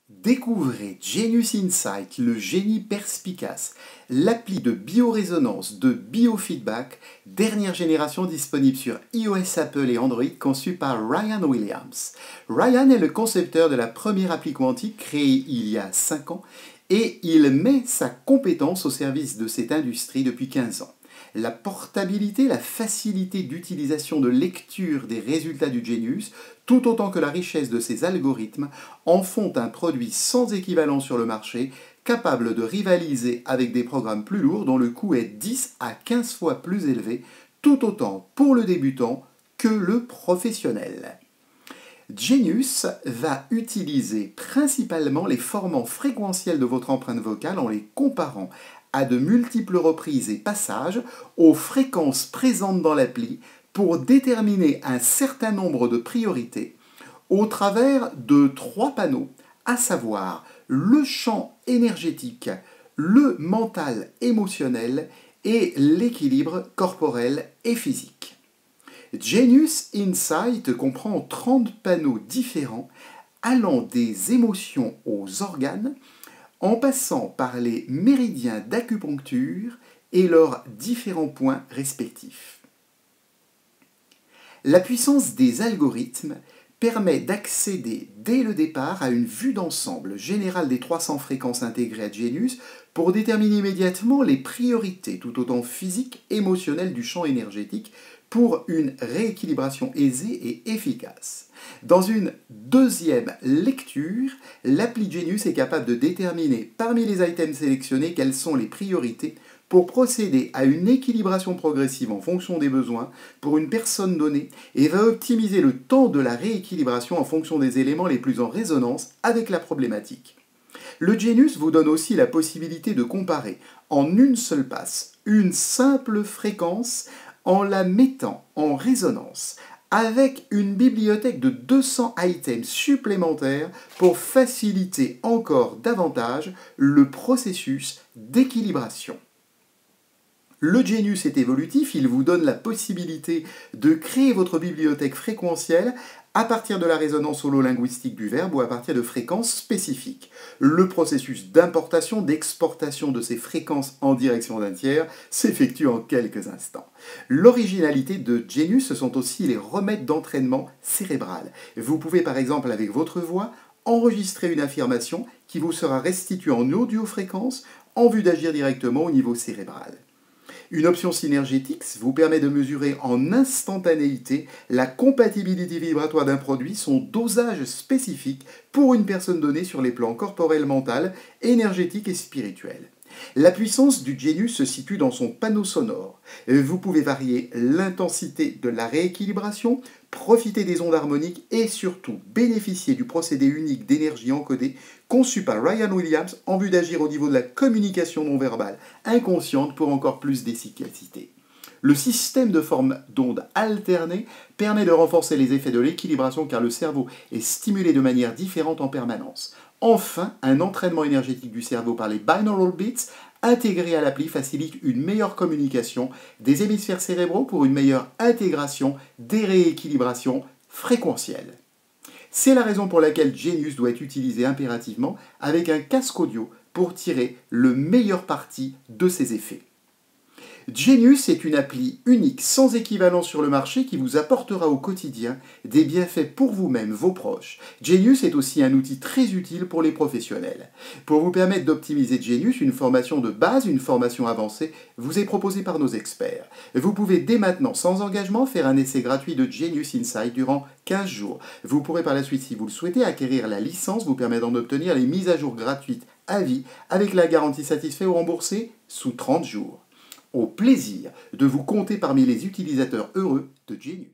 Découvrez Genius Insight, le génie perspicace, l'appli de biorésonance de biofeedback, dernière génération disponible sur iOS, Apple et Android, conçue par Ryan Williams. Ryan est le concepteur de la première appli quantique créée il y a 5 ans et il met sa compétence au service de cette industrie depuis 15 ans. La portabilité, la facilité d'utilisation de lecture des résultats du Genius, tout autant que la richesse de ses algorithmes, en font un produit sans équivalent sur le marché, capable de rivaliser avec des programmes plus lourds dont le coût est 10 à 15 fois plus élevé, tout autant pour le débutant que le professionnel. Genius va utiliser principalement les formants fréquentiels de votre empreinte vocale en les comparant à de multiples reprises et passages aux fréquences présentes dans l'appli pour déterminer un certain nombre de priorités au travers de 3 panneaux, à savoir le champ énergétique, le mental émotionnel et l'équilibre corporel et physique. Genius Insight comprend 30 panneaux différents allant des émotions aux organes, en passant par les méridiens d'acupuncture et leurs différents points respectifs. La puissance des algorithmes permet d'accéder dès le départ à une vue d'ensemble générale des 300 fréquences intégrées à Genius pour déterminer immédiatement les priorités tout autant physiques, émotionnelles du champ énergétique pour une rééquilibration aisée et efficace. Dans une deuxième lecture, l'appli Genius est capable de déterminer parmi les items sélectionnés quelles sont les priorités pour procéder à une équilibration progressive en fonction des besoins pour une personne donnée et va optimiser le temps de la rééquilibration en fonction des éléments les plus en résonance avec la problématique. Le Genius vous donne aussi la possibilité de comparer en une seule passe une simple fréquence en la mettant en résonance avec une bibliothèque de 200 items supplémentaires pour faciliter encore davantage le processus d'équilibration. Le Genius est évolutif, il vous donne la possibilité de créer votre bibliothèque fréquentielle à partir de la résonance hololinguistique du verbe ou à partir de fréquences spécifiques. Le processus d'importation, d'exportation de ces fréquences en direction d'un tiers s'effectue en quelques instants. L'originalité de Genius, ce sont aussi les remèdes d'entraînement cérébral. Vous pouvez par exemple avec votre voix enregistrer une affirmation qui vous sera restituée en audiofréquence en vue d'agir directement au niveau cérébral. Une option synergétique vous permet de mesurer en instantanéité la compatibilité vibratoire d'un produit, son dosage spécifique pour une personne donnée sur les plans corporel, mental, énergétique et spirituel. La puissance du Genius se situe dans son panneau sonore. Vous pouvez varier l'intensité de la rééquilibration, profiter des ondes harmoniques et surtout bénéficier du procédé unique d'énergie encodée conçu par Ryan Williams en vue d'agir au niveau de la communication non verbale inconsciente pour encore plus d'efficacité. Le système de forme d'ondes alternées permet de renforcer les effets de l'équilibration car le cerveau est stimulé de manière différente en permanence. Enfin, un entraînement énergétique du cerveau par les binaural beats intégrés à l'appli facilite une meilleure communication des hémisphères cérébraux pour une meilleure intégration des rééquilibrations fréquentielles. C'est la raison pour laquelle Genius doit être utilisé impérativement avec un casque audio pour tirer le meilleur parti de ses effets. Genius est une appli unique sans équivalent sur le marché qui vous apportera au quotidien des bienfaits pour vous-même, vos proches. Genius est aussi un outil très utile pour les professionnels. Pour vous permettre d'optimiser Genius, une formation de base, une formation avancée, vous est proposée par nos experts. Vous pouvez dès maintenant, sans engagement, faire un essai gratuit de Genius Insight durant 15 jours. Vous pourrez par la suite, si vous le souhaitez, acquérir la licence vous permettant d'obtenir les mises à jour gratuites à vie avec la garantie satisfait ou remboursée sous 30 jours. Au plaisir de vous compter parmi les utilisateurs heureux de Genius.